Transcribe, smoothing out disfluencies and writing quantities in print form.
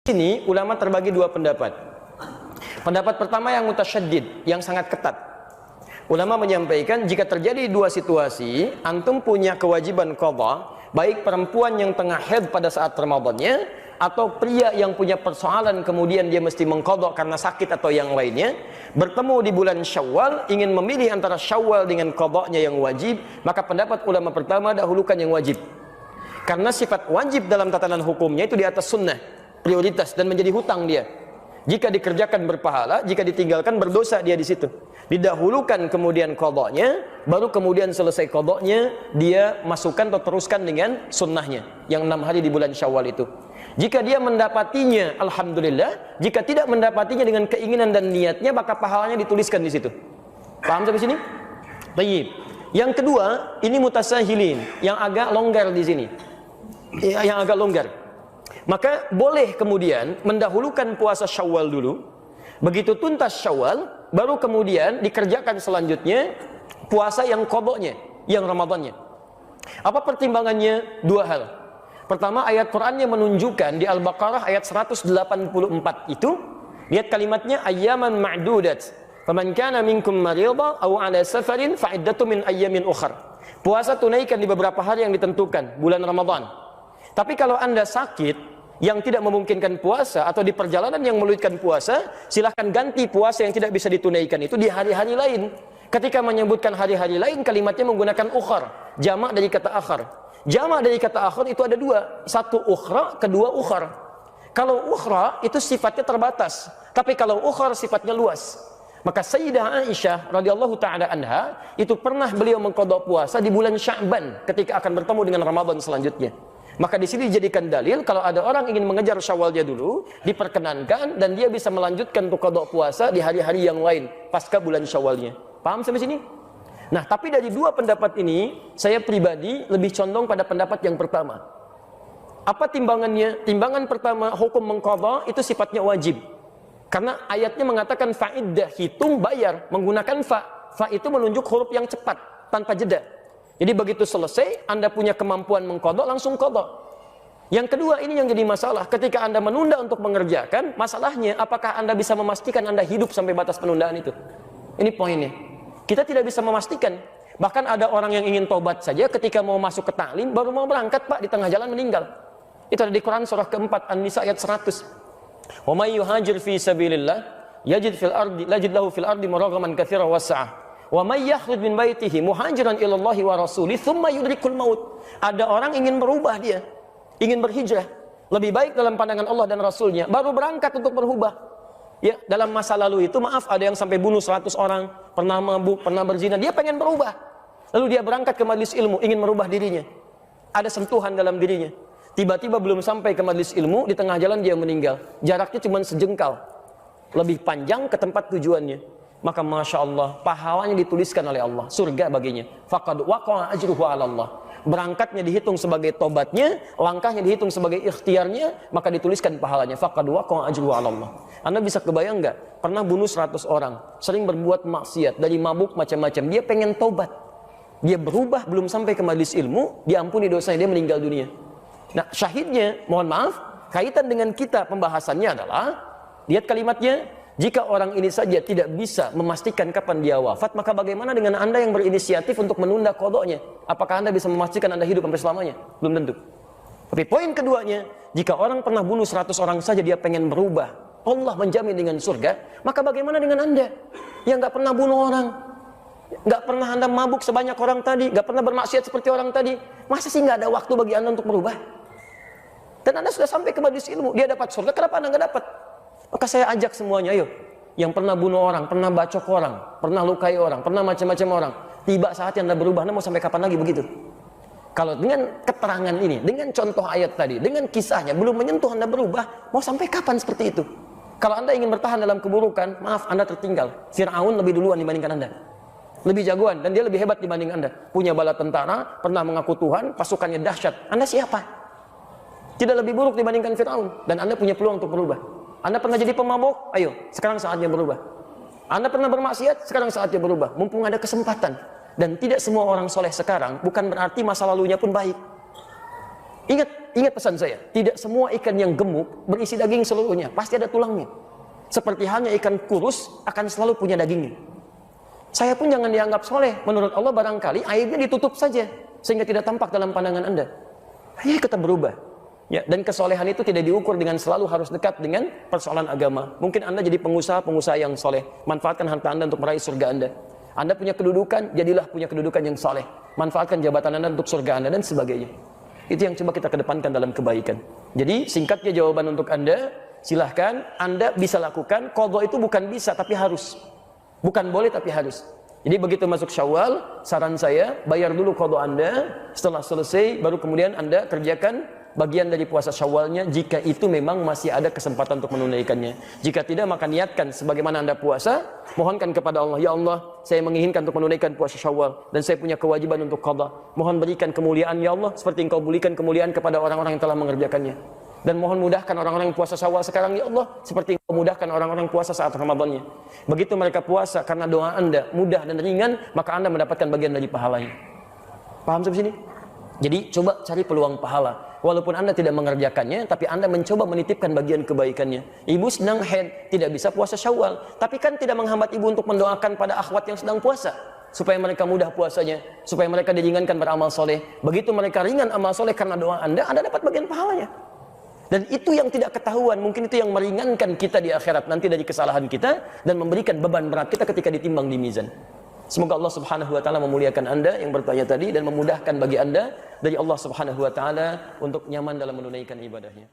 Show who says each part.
Speaker 1: Sini ulama terbagi dua pendapat. Pendapat pertama yang mutasyaddid, yang sangat ketat. Ulama menyampaikan jika terjadi dua situasi, antum punya kewajiban qadha, baik perempuan yang tengah haid pada saat Ramadannya atau pria yang punya persoalan kemudian dia mesti mengqadha karena sakit atau yang lainnya, bertemu di bulan Syawal ingin memilih antara Syawal dengan qadhanya yang wajib, maka pendapat ulama pertama dahulukan yang wajib. Karena sifat wajib dalam tatanan hukumnya itu di atas sunnah, prioritas dan menjadi hutang dia. Jika dikerjakan berpahala, jika ditinggalkan berdosa dia di situ. Didahulukan kemudian qadhanya, baru kemudian selesai qadhanya dia masukkan atau teruskan dengan sunnahnya yang 6 hari di bulan Syawal itu. Jika dia mendapatinya, alhamdulillah. Jika tidak mendapatinya dengan keinginan dan niatnya, maka pahalanya dituliskan di situ. Paham sampai sini? Baik. Yang kedua, ini mutasahilin, yang agak longgar di sini. Yang agak longgar. Maka boleh kemudian mendahulukan puasa Syawal dulu. Begitu tuntas Syawal, baru kemudian dikerjakan selanjutnya puasa yang qadhanya, yang Ramadannya. Apa pertimbangannya? Dua hal. Pertama, ayat Qur'annya menunjukkan di Al-Baqarah ayat 184 itu, lihat kalimatnya ayyaman ma'dudat. Faman kana minkum maridha aw 'ala safarin fa iddatun min ayyamin ukhra. Puasa tunaikan di beberapa hari yang ditentukan, bulan Ramadan. Tapi kalau Anda sakit yang tidak memungkinkan puasa atau di perjalanan yang meluitkan puasa, silahkan ganti puasa yang tidak bisa ditunaikan itu di hari-hari lain. Ketika menyebutkan hari-hari lain, kalimatnya menggunakan ukhar, jamak dari kata akhar. Jamak dari kata akhar itu ada dua, satu ukhra, kedua ukhar. Kalau ukhra itu sifatnya terbatas, tapi kalau ukhar sifatnya luas. Maka Sayyidah Aisyah radhiyallahu taala anha itu pernah beliau mengqadha puasa di bulan Sya'ban ketika akan bertemu dengan Ramadan selanjutnya. Maka di sini dijadikan dalil kalau ada orang ingin mengejar Syawalnya dulu, diperkenankan dan dia bisa melanjutkan untuk qadha puasa di hari-hari yang lain pasca bulan Syawalnya. Paham sampai sini? Nah, tapi dari dua pendapat ini, saya pribadi lebih condong pada pendapat yang pertama. Apa timbangannya? Timbangan pertama, hukum mengqadha itu sifatnya wajib. Karena ayatnya mengatakan fa'iddah, hitung bayar, menggunakan fa. Fa itu menunjuk huruf yang cepat, tanpa jeda. Jadi begitu selesai, Anda punya kemampuan mengqadha, langsung qadha. Yang kedua, ini yang jadi masalah. Ketika Anda menunda untuk mengerjakan, masalahnya apakah Anda bisa memastikan Anda hidup sampai batas penundaan itu? Ini poinnya. Kita tidak bisa memastikan. Bahkan ada orang yang ingin tobat saja ketika mau masuk ke ta'lim, baru mau berangkat, Pak, di tengah jalan meninggal. Itu ada di Quran surah keempat, An-Nisa ayat 100. Wa may yuhajir fi sabilillah yajid lahu fil ardi muragaman katsiran was'ah. Wa may yakhruj min baitihi muhajiran ila Allah wa rasulih thumma yudrikul maut. Ada orang ingin berubah dia, ingin berhijrah, lebih baik dalam pandangan Allah dan Rasulnya, baru berangkat untuk berubah. Ya, dalam masa lalu itu maaf ada yang sampai bunuh 100 orang, pernah mabuk, pernah berzina, dia pengen berubah. Lalu dia berangkat ke majelis ilmu, ingin merubah dirinya. Ada sentuhan dalam dirinya. Tiba-tiba belum sampai ke majelis ilmu, di tengah jalan dia meninggal. Jaraknya cuma sejengkal. Lebih panjang ke tempat tujuannya. Maka Masya Allah, pahalanya dituliskan oleh Allah, surga baginya. Faqad waqa'a ajruhu 'ala Allah. Berangkatnya dihitung sebagai tobatnya, langkahnya dihitung sebagai ikhtiarnya, maka dituliskan pahalanya. Faqad waqa'a ajruhu 'ala Allah. Anda bisa kebayang nggak? Pernah bunuh 100 orang, sering berbuat maksiat, dari mabuk macam-macam. Dia pengen tobat. Dia berubah, belum sampai ke majelis ilmu, diampuni dosanya, dia meninggal dunia. Nah, syahidnya, mohon maaf, kaitan dengan kita pembahasannya adalah, lihat kalimatnya, jika orang ini saja tidak bisa memastikan kapan dia wafat, maka bagaimana dengan Anda yang berinisiatif untuk menunda qadhanya? Apakah Anda bisa memastikan Anda hidup sampai selamanya? Belum tentu. Tapi poin keduanya, jika orang pernah bunuh 100 orang saja dia pengen berubah, Allah menjamin dengan surga, maka bagaimana dengan Anda yang nggak pernah bunuh orang, nggak pernah Anda mabuk sebanyak orang tadi, nggak pernah bermaksiat seperti orang tadi? Masa sih nggak ada waktu bagi Anda untuk berubah? Dan Anda sudah sampai ke majelis ilmu, dia dapat surga, kenapa Anda nggak dapat? Maka saya ajak semuanya, ayo, yang pernah bunuh orang, pernah bacok orang, pernah lukai orang, pernah macam-macam orang, tiba saatnya Anda berubah. Anda mau sampai kapan lagi begitu? Kalau dengan keterangan ini, dengan contoh ayat tadi, dengan kisahnya, belum menyentuh Anda berubah, mau sampai kapan seperti itu? Kalau Anda ingin bertahan dalam keburukan, maaf, Anda tertinggal. Fir'aun lebih duluan dibandingkan Anda. Lebih jagoan, dan dia lebih hebat dibanding Anda. Punya bala tentara, pernah mengaku Tuhan, pasukannya dahsyat. Anda siapa? Tidak lebih buruk dibandingkan Fir'aun, dan Anda punya peluang untuk berubah. Anda pernah jadi pemabuk? Ayo, sekarang saatnya berubah. Anda pernah bermaksiat? Sekarang saatnya berubah. Mumpung ada kesempatan. Dan tidak semua orang soleh sekarang, bukan berarti masa lalunya pun baik. Ingat, ingat pesan saya, tidak semua ikan yang gemuk berisi daging seluruhnya, pasti ada tulangnya. Seperti halnya ikan kurus akan selalu punya dagingnya. Saya pun jangan dianggap soleh. Menurut Allah barangkali aibnya ditutup saja sehingga tidak tampak dalam pandangan Anda. Ayo kita berubah. Ya, dan kesolehan itu tidak diukur dengan selalu harus dekat dengan persoalan agama. Mungkin Anda jadi pengusaha yang soleh, manfaatkan harta Anda untuk meraih surga Anda. Anda punya kedudukan, jadilah punya kedudukan yang soleh. Manfaatkan jabatan Anda untuk surga Anda dan sebagainya. Itu yang coba kita kedepankan dalam kebaikan. Jadi singkatnya jawaban untuk Anda, silahkan Anda bisa lakukan. Qadha itu bukan bisa tapi harus. Bukan boleh tapi harus. Jadi begitu masuk Syawal, saran saya bayar dulu qadha Anda. Setelah selesai baru kemudian Anda kerjakan bagian dari puasa Syawalnya jika itu memang masih ada kesempatan untuk menunaikannya. Jika tidak maka niatkan sebagaimana Anda puasa, mohonkan kepada Allah, ya Allah, saya menginginkan untuk menunaikan puasa Syawal dan saya punya kewajiban untuk qadha. Mohon berikan kemuliaan ya Allah seperti Engkau berikan kemuliaan kepada orang-orang yang telah mengerjakannya. Dan mohon mudahkan orang-orang yang puasa Syawal sekarang ya Allah seperti Engkau mudahkan orang-orang puasa saat Ramadannya. Begitu mereka puasa karena doa Anda mudah dan ringan, maka Anda mendapatkan bagian dari pahalanya. Paham sampai sini? Jadi coba cari peluang pahala. Walaupun Anda tidak mengerjakannya, tapi Anda mencoba menitipkan bagian kebaikannya. Ibu sedang haid, tidak bisa puasa Syawal, tapi kan tidak menghambat ibu untuk mendoakan pada akhwat yang sedang puasa supaya mereka mudah puasanya, supaya mereka diringankan beramal soleh. Begitu mereka ringan amal soleh karena doa Anda dapat bagian pahalanya. Dan itu yang tidak ketahuan, mungkin itu yang meringankan kita di akhirat nanti dari kesalahan kita dan memberikan beban berat kita ketika ditimbang di mizan. Semoga Allah Subhanahu wa taala memuliakan Anda yang bertanya tadi dan memudahkan bagi Anda dari Allah Subhanahu wa taala untuk nyaman dalam menunaikan ibadahnya.